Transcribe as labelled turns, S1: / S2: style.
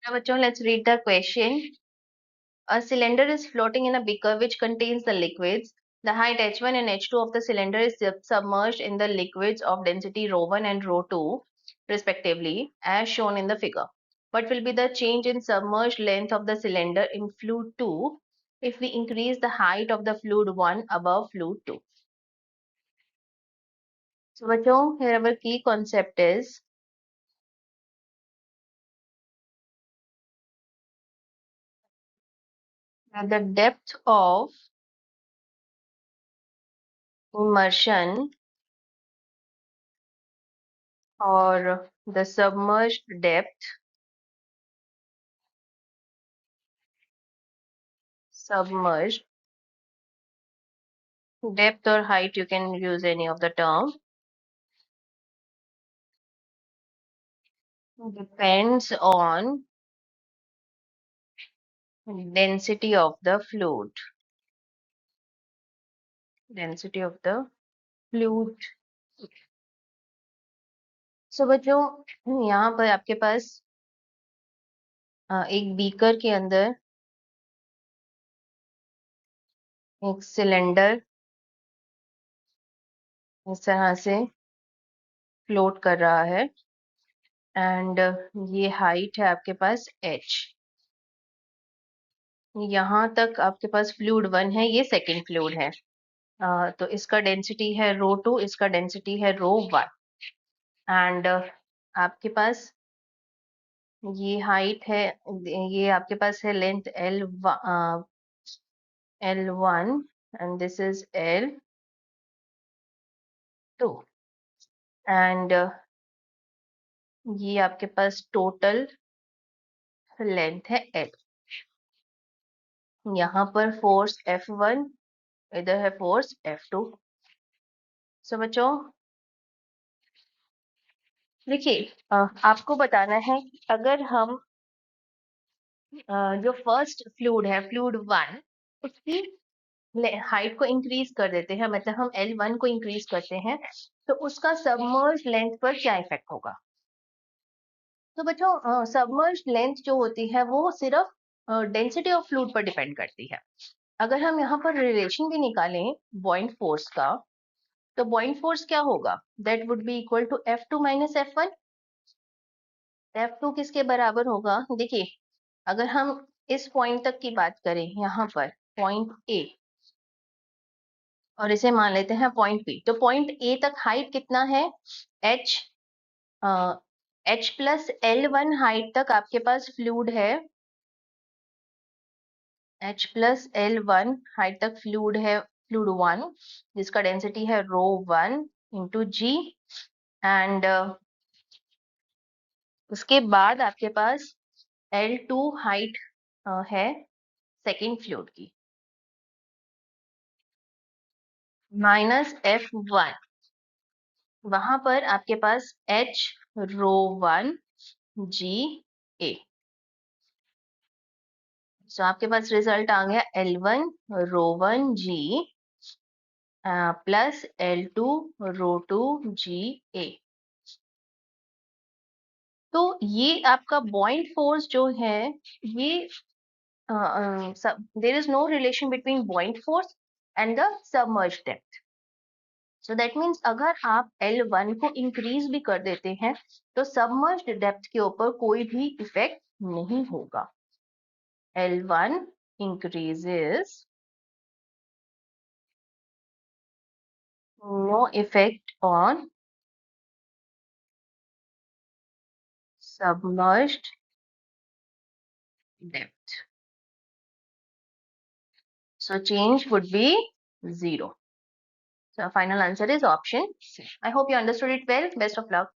S1: Now, bachcho, let's read the question. A cylinder is floating in a beaker which contains the liquids. The height h1 and h2 of the cylinder is submerged in the liquids of density ρ1 and ρ2 respectively, as shown in the figure. What will be the change in submerged length of the cylinder in fluid 2 if we increase the height of the fluid 1 above fluid 2? So, bachcho, here our key concept is that the depth of immersion or the submerged depth submerged depth or height, you can use any of the term, depends on density of the fluid. Density of the fluid. So बच्चों यहाँ पर आपके पास एक beaker के अंदर एक cylinder इस तरह से फ्लोट कर रहा है एंड ये हाइट है आपके पास h. यहाँ तक आपके पास फ्लूइड 1 है, ये सेकेंड फ्लूइड है. तो इसका डेंसिटी है ρ2, इसका डेंसिटी है ρ1 एंड आपके पास ये हाइट है, ये आपके पास है length L1 and this is L2 and ये आपके पास टोटल लेंथ है L. यहाँ पर फोर्स F1, इधर है फोर्स F2. सो बच्चों देखिए, आपको बताना है कि अगर हम जो फर्स्ट फ्लूइड है फ्लूइड 1 उसकी हाइट को इंक्रीज कर देते हैं, मतलब हम L1 को इंक्रीज करते हैं, तो उसका सबमर्ज लेंथ पर क्या इफेक्ट होगा? तो बच्चों सबमर्ज लेंथ जो होती है वो सिर्फ डेंसिटी ऑफ फ्लूइड पर डिपेंड करती है. अगर हम यहाँ पर रिलेशन भी निकालें बॉइंट फोर्स का, तो बॉइंट फोर्स क्या होगा? That would be equal to F2 minus F1. F2 किसके बराबर होगा? देखिए, अगर हम इस पॉइंट तक की बात करें, यहाँ पर पॉइंट ए और इसे मान लेते हैं पॉइंट बी, तो पॉइंट ए तक हाइट कितना है? h. h plus L1 height तक आपके पास फ्लूइड है, h प्लस L1 हाइट तक फ्लूइड है, फ्लूइड 1 जिसका डेंसिटी है ρ1 इंटू जी एंड उसके बाद आपके पास L2 हाइट है सेकेंड फ्लूइड की माइनस F1. वहां पर आपके पास h ρ1 g a. सो आपके पास रिजल्ट आ गया L1 ρ1 g plus L2 ρ2 g a. तो ये आपका बॉइंट फोर्स जो है, ये there is no relation between buoyant force and the submerge depth. So that means अगर आप L1 को इंक्रीज भी कर देते हैं तो सबमर्ज्ड डेप्थ के ऊपर कोई भी इफेक्ट नहीं होगा. L1 increases, no effect on submerged depth. So change would be 0. So final answer is option C. I hope you understood it well. Best of luck.